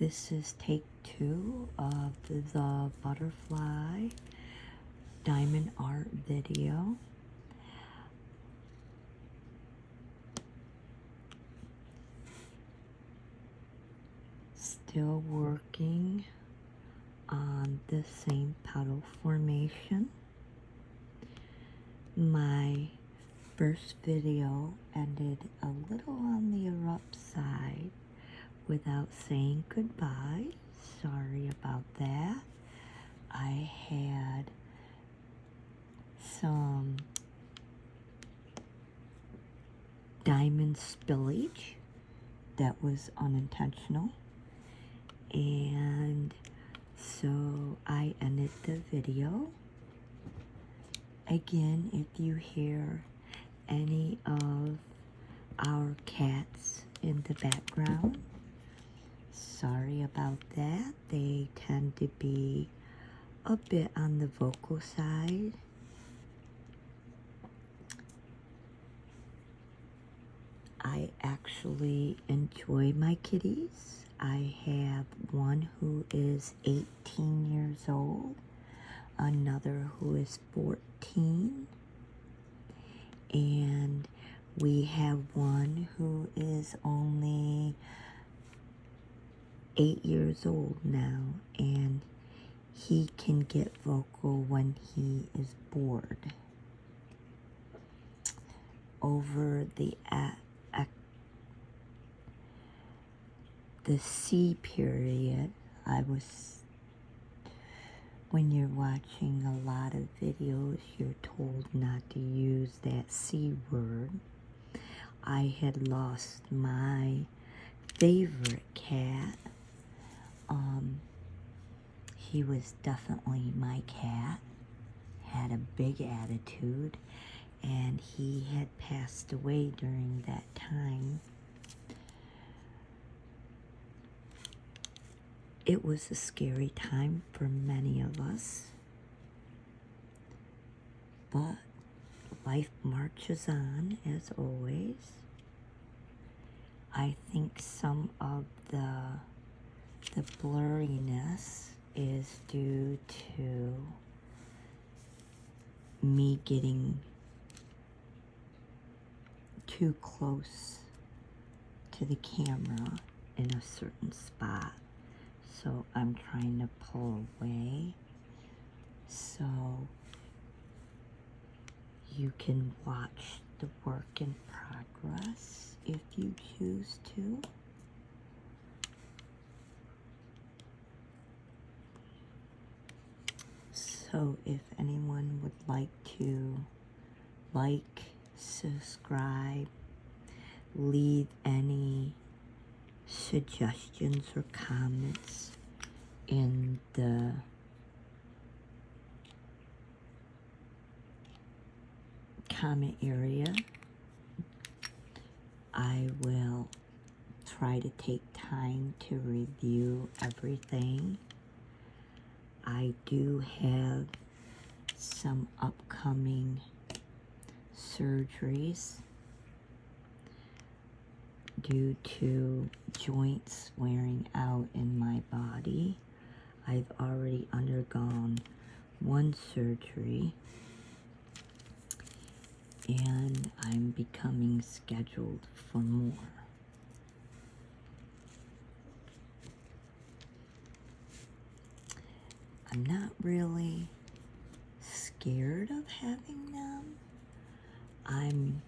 This is take 2 of the butterfly diamond art video. Still working on the same petal formation. My first video ended a little on the rough side without saying goodbye. Sorry about that. I had some diamond spillage that was unintentional, and so I ended the video. Again, if you hear any of our cats in the background, sorry about that. They tend to be a bit on the vocal side. I actually enjoy my kitties. I have one who is 18 years old, another who is 14, and we have one who is only 8 years old now, and he can get vocal when he is bored. Over the C period, when you're watching a lot of videos, you're told not to use that C word. I had lost my favorite cat. He was definitely my cat, had a big attitude, and he had passed away during that time. It was a scary time for many of us, but life marches on as always. I think some of the blurriness is due to me getting too close to the camera in a certain spot. So I'm trying to pull away so you can watch the work in progress if you choose to. So if anyone would like to subscribe, leave any suggestions or comments in the comment area, I will try to take time to review everything. I do have some upcoming surgeries due to joints wearing out in my body. I've already undergone one surgery, and I'm becoming scheduled for more. I'm not really scared of having them. I'm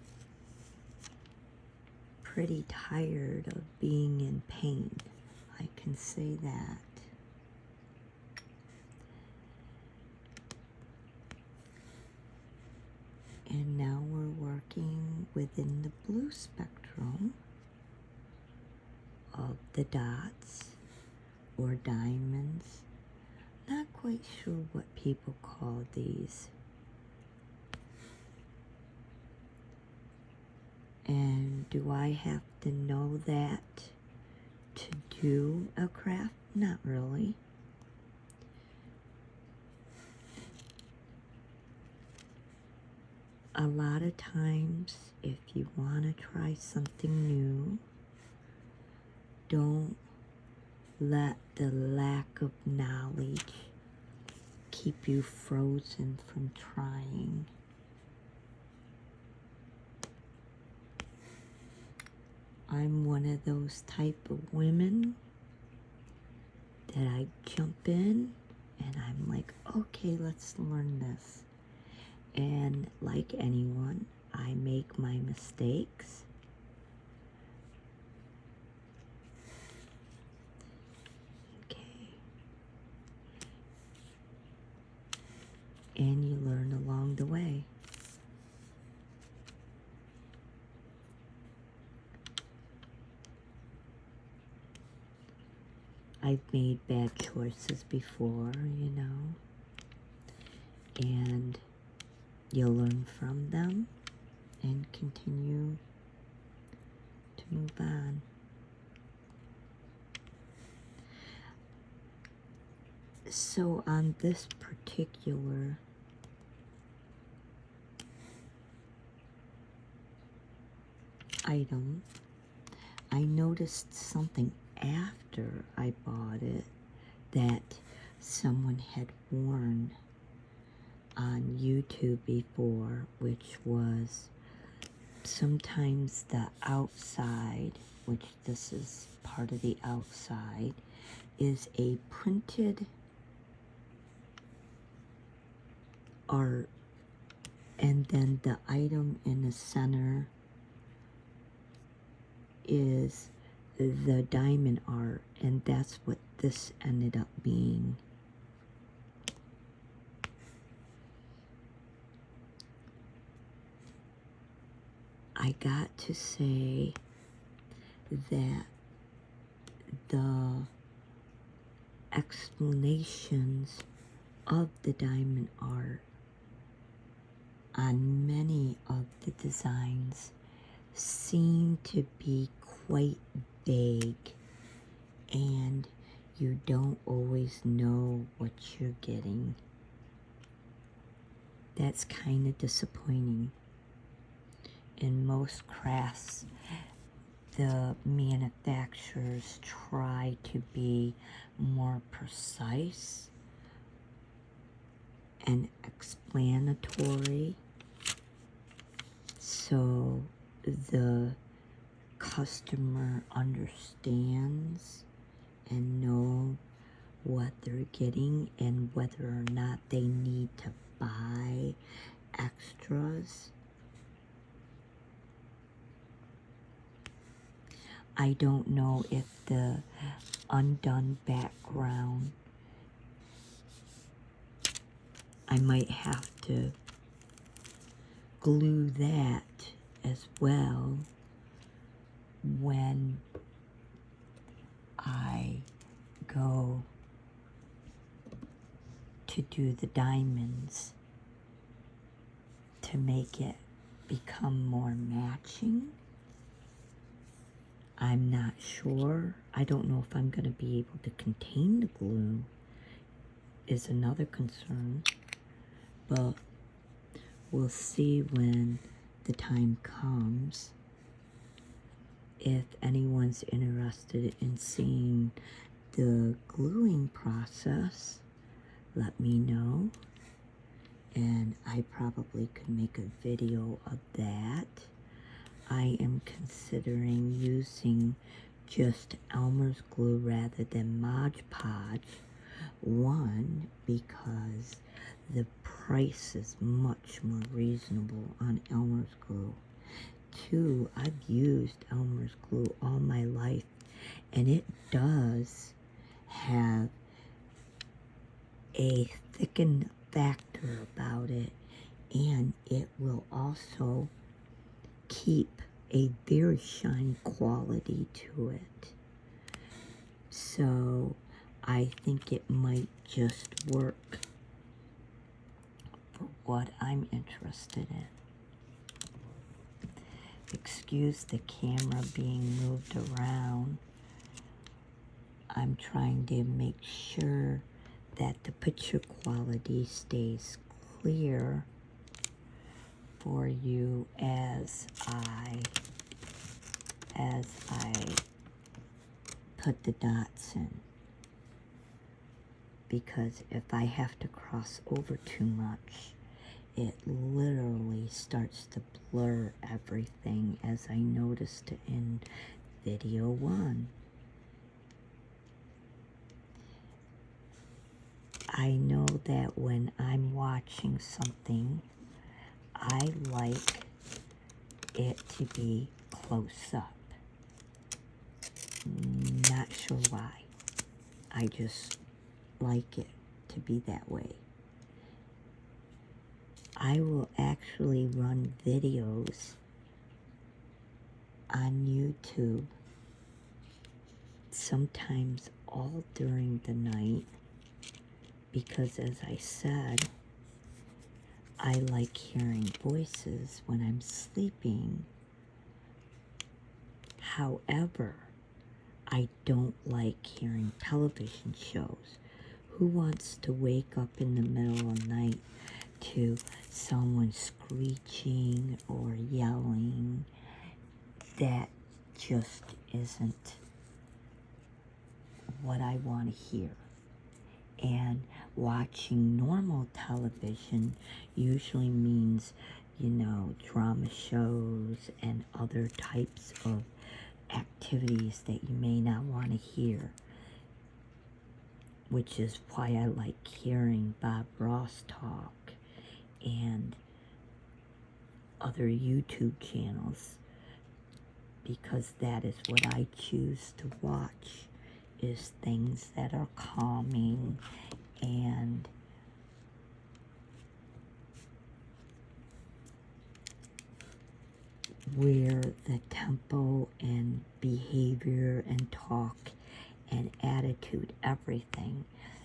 pretty tired of being in pain. I can say that. And now we're working within the blue spectrum of the dots or diamonds. Not quite sure what people call these. And do I have to know that to do a craft? Not really. A lot of times, if you want to try something new, don't let the lack of knowledge keep you frozen from trying. I'm one of those type of women that I jump in and I'm like, okay, let's learn this. And like anyone, I make my mistakes. Okay. And you learn along the way. I've made bad choices before, you know, and you'll learn from them and continue to move on. So on this particular item, I noticed something after I bought it that someone had worn on YouTube before, which was sometimes the outside, which this is part of the outside, is a printed art, and then the item in the center is the diamond art, and that's what this ended up being. I got to say that the explanations of the diamond art on many of the designs seem to be quite vague, and you don't always know what you're getting. That's kind of disappointing. In most crafts, the manufacturers try to be more precise and explanatory, so the customer understands and know what they're getting and whether or not they need to buy extras. I don't know if the undone background, I might have to glue that as well when I go to do the diamonds to make it become more matching. I'm not sure. I don't know if I'm going to be able to contain the glue is another concern, but we'll see when the time comes. If anyone's interested in seeing the gluing process, let me know, and I probably could make a video of that. I am considering using just Elmer's glue rather than Mod Podge. One, because the price is much more reasonable on Elmer's glue. Two, I've used Elmer's glue all my life, and it does have a thicken factor about it, and it will also keep a very shiny quality to it. So I think it might just work for what I'm interested in. Excuse the camera being moved around. I'm trying to make sure that the picture quality stays clear for you as I put the dots in. because if I have to cross over too much, it literally starts to blur everything, as I noticed in video 1. I know that when I'm watching something, I like it to be close up. Not sure why. I just like it to be that way. I will actually run videos on YouTube sometimes all during the night because, as I said, I like hearing voices when I'm sleeping. However, I don't like hearing television shows. Who wants to wake up in the middle of the night to someone screeching or yelling? That just isn't what I want to hear. And watching normal television usually means, drama shows and other types of activities that you may not want to hear, which is why I like hearing Bob Ross talk and other YouTube channels, because that is what I choose to watch, is things that are calming and where the tempo and behavior and talk and attitude, everything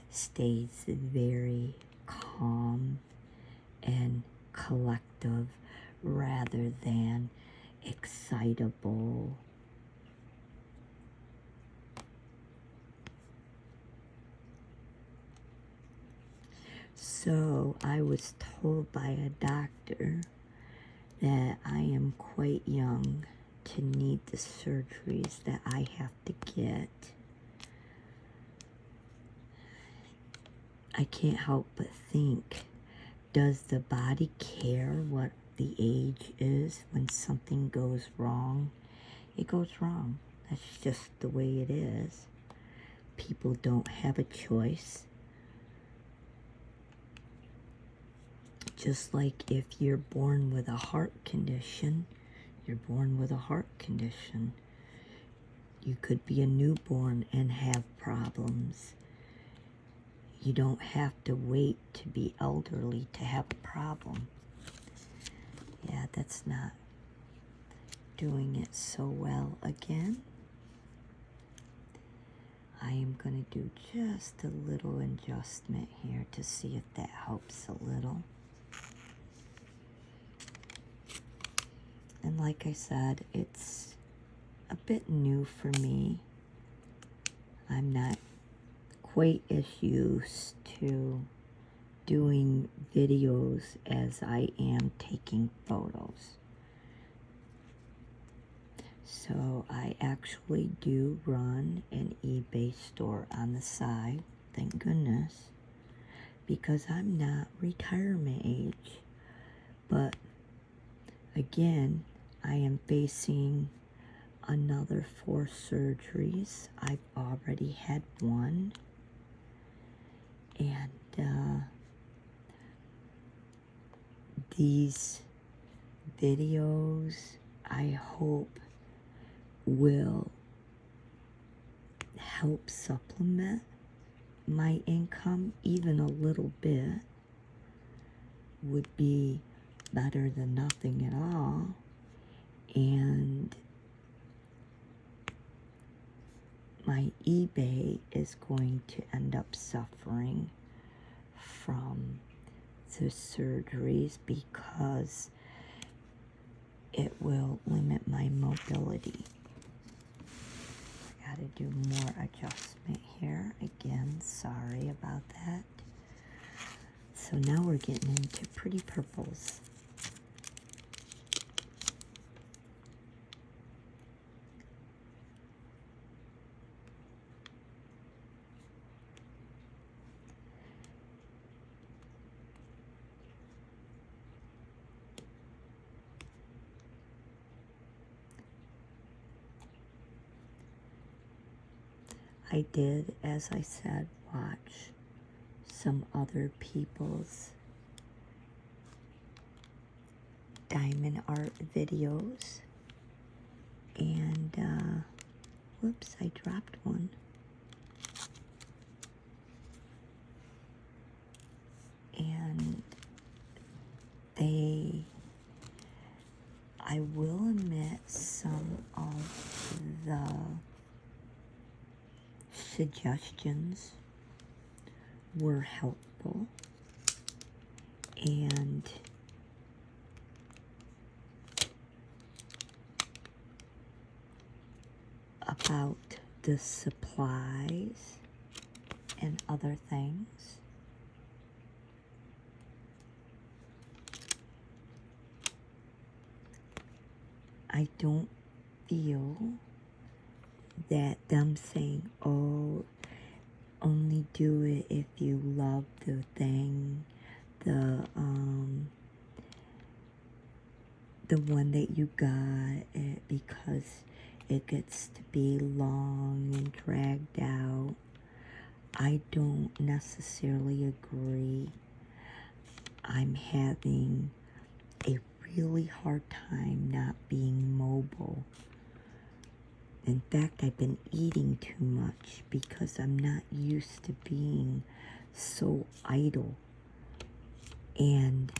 stays very calm and collective rather than excitable. So I was told by a doctor that I am quite young to need the surgeries that I have to get. I can't help but think, does the body care what the age is when something goes wrong? It goes wrong. That's just the way it is. People don't have a choice. Just like if you're born with a heart condition, you're born with a heart condition. You could be a newborn and have problems. You don't have to wait to be elderly to have a problem. Yeah, that's not doing it so well again. I am going to do just a little adjustment here to see if that helps a little. And like I said, it's a bit new for me. I'm not quite as used to doing videos as I am taking photos. So I actually do run an eBay store on the side, thank goodness, because I'm not retirement age. But again, I am facing another 4 surgeries. I've already had one. And these videos, I hope, will help supplement my income. Even a little bit would be better than nothing at all. And my eBay is going to end up suffering from the surgeries because it will limit my mobility. I gotta do more adjustment here. Again, sorry about that. So now we're getting into pretty purples. I did, as I said, watch some other people's diamond art videos. And, whoops, I dropped one. And I will admit, some of the suggestions were helpful, and about the supplies and other things. I don't feel that them saying, oh, only do it if you love the thing, the one that you got, because it gets to be long and dragged out. I don't necessarily agree. I'm having a really hard time not being mobile. In fact, I've been eating too much because I'm not used to being so idle. And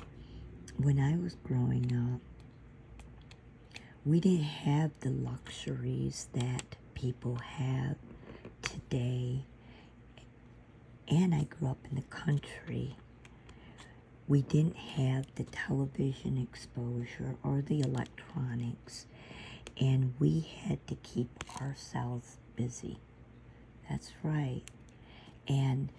when I was growing up, we didn't have the luxuries that people have today. And I grew up in the country. We didn't have the television exposure or the electronics, and we had to keep ourselves busy. That's right. And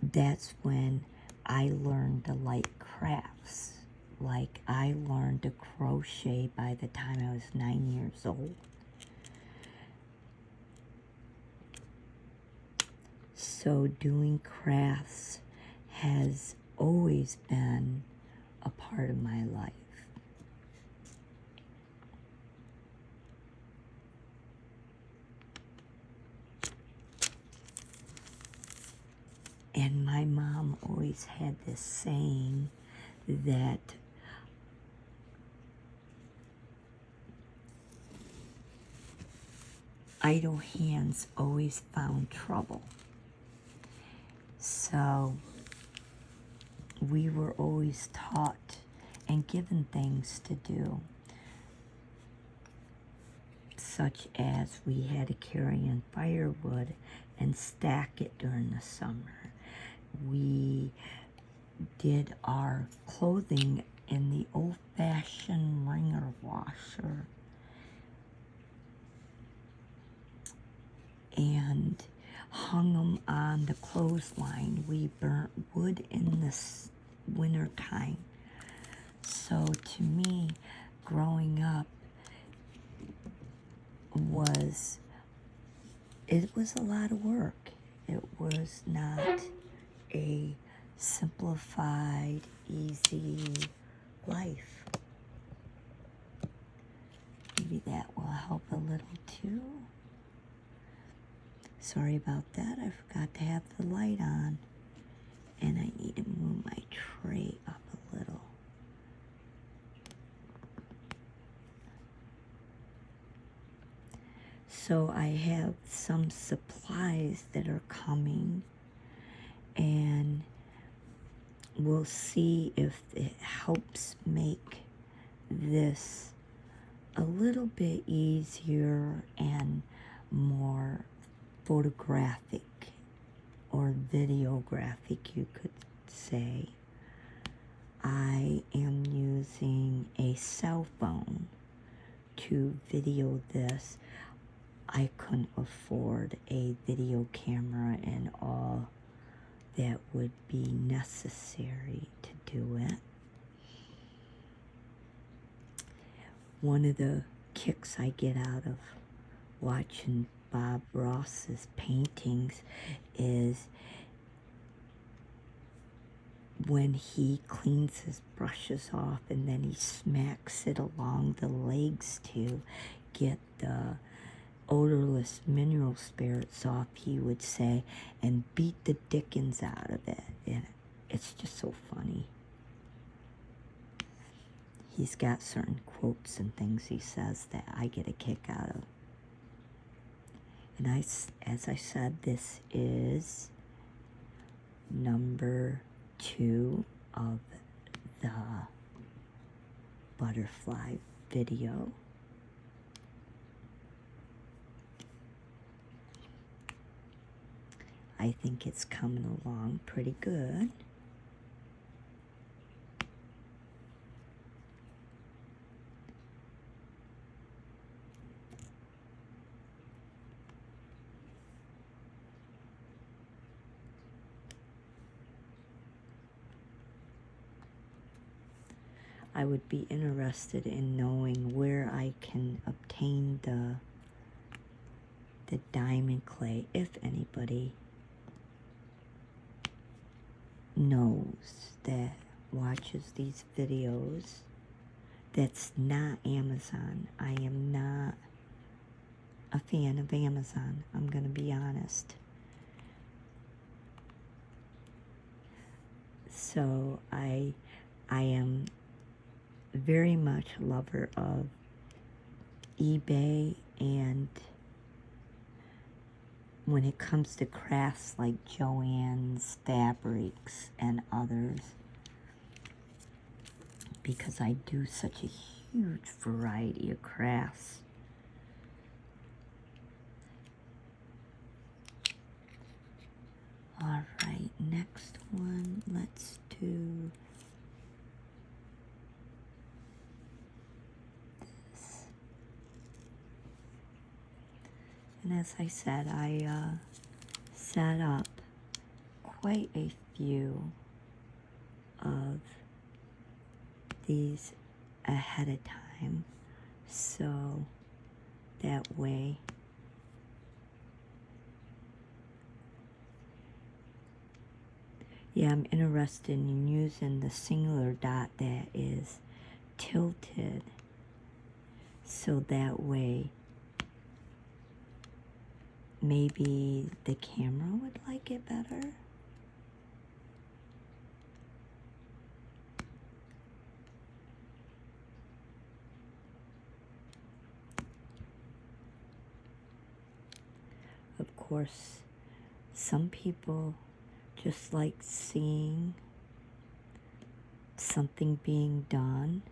that's when I learned to like crafts. Like, I learned to crochet by the time I was 9 years old. So doing crafts has always been a part of my life. And my mom always had this saying that idle hands always found trouble. So we were always taught and given things to do, such as we had to carry in firewood and stack it during the summer. We did our clothing in the old-fashioned wringer washer, and hung them on the clothesline. We burnt wood in the winter time. So to me, growing up was a lot of work. It was not a simplified, easy life. Maybe that will help a little too. Sorry about that. I forgot to have the light on, and I need to move my tray up a little. So I have some supplies that are coming, and we'll see if it helps make this a little bit easier and more photographic or videographic, you could say. I am using a cell phone to video this. I couldn't afford a video camera and all that would be necessary to do it. One of the kicks I get out of watching Bob Ross's paintings is when he cleans his brushes off and then he smacks it along the legs to get the odorless mineral spirits off, he would say, and beat the dickens out of it. And it's just so funny. He's got certain quotes and things he says that I get a kick out of. And as I said, this is number 2 of the butterfly video. I think it's coming along pretty good. I would be interested in knowing where I can obtain the diamond clay, if anybody knows that watches these videos. That's not Amazon. I am not a fan of Amazon. I'm going to be honest. So I am very much a lover of eBay, and when it comes to crafts like Joann's Fabrics and others, because I do such a huge variety of crafts. All right, next one, let's do this. And as I said, I set up quite a few of these ahead of time, so that way I'm interested in using the singular dot that is tilted, so that way maybe the camera would like it better. Of course, some people just like seeing something being done.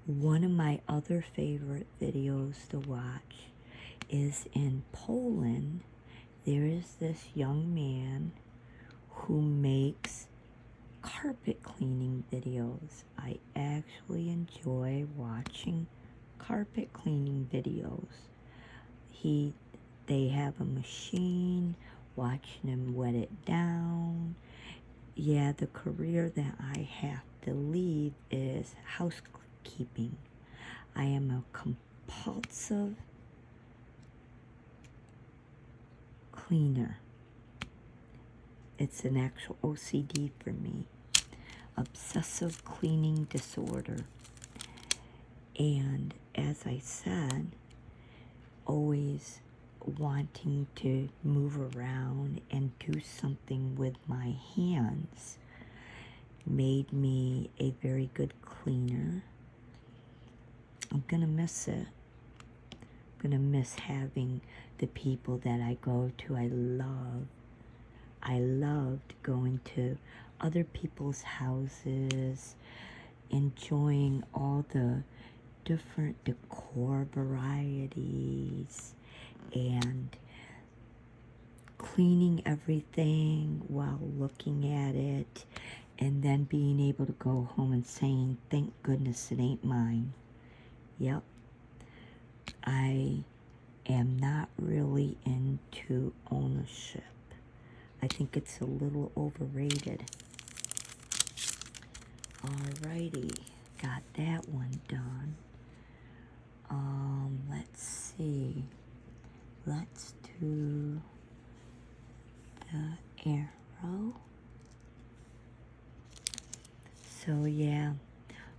One of my other favorite videos to watch is in Poland. There is this young man who makes carpet cleaning videos. I actually enjoy watching carpet cleaning videos. They have a machine, watching him wet it down. Yeah, the career that I have to leave is housekeeping. I am a compulsive cleaner. It's an actual OCD for me. Obsessive cleaning disorder. And as I said, always wanting to move around and do something with my hands made me a very good cleaner. I'm gonna miss it. I'm gonna miss having the people that I go to. I loved going to other people's houses, enjoying all the different decor varieties, and cleaning everything while looking at it, and then being able to go home and saying, thank goodness it ain't mine. Yep. I am not really into ownership. I think it's a little overrated. Alrighty, got that one done. Let's see. Let's do the arrow. So yeah,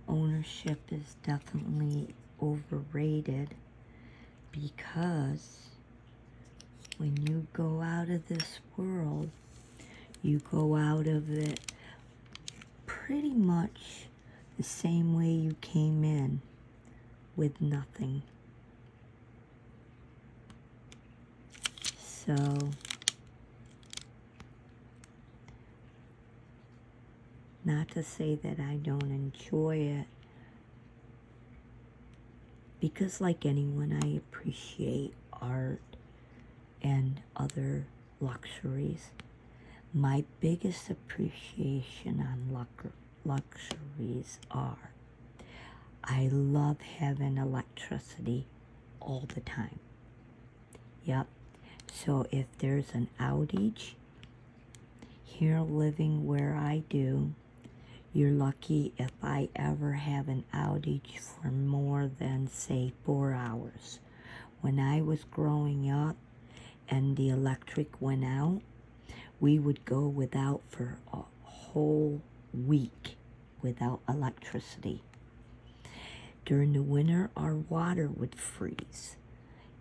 ownership is definitely overrated, because when you go out of this world, you go out of it pretty much the same way you came in, with nothing. So, not to say that I don't enjoy it, because like anyone, I appreciate art and other luxuries. My biggest appreciation on luxuries are, I love having electricity all the time. Yep. So if there's an outage, here living where I do, you're lucky if I ever have an outage for more than, say, 4 hours. When I was growing up and the electric went out, we would go without for a whole week without electricity. During the winter, our water would freeze,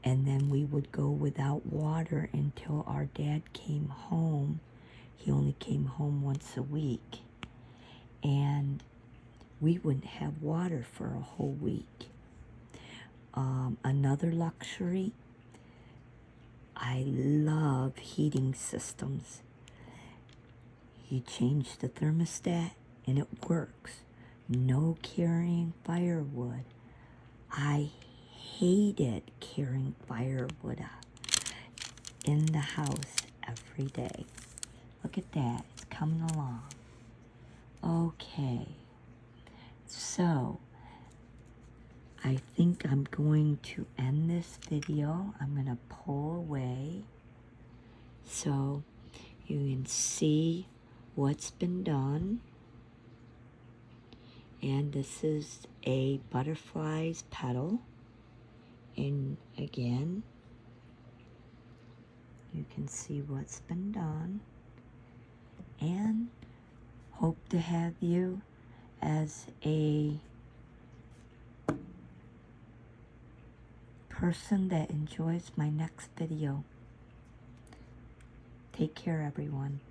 and then we would go without water until our dad came home. He only came home once a week, and we wouldn't have water for a whole week. Another luxury, I love heating systems. You change the thermostat and it works. No carrying firewood. I hated carrying firewood in the house every day. Look at that, it's coming along. Okay, so I think I'm going to end this video. I'm going to pull away so you can see what's been done. And this is a butterfly's petal. And again, you can see what's been done. And hope to have you as a person that enjoys my next video. Take care, everyone.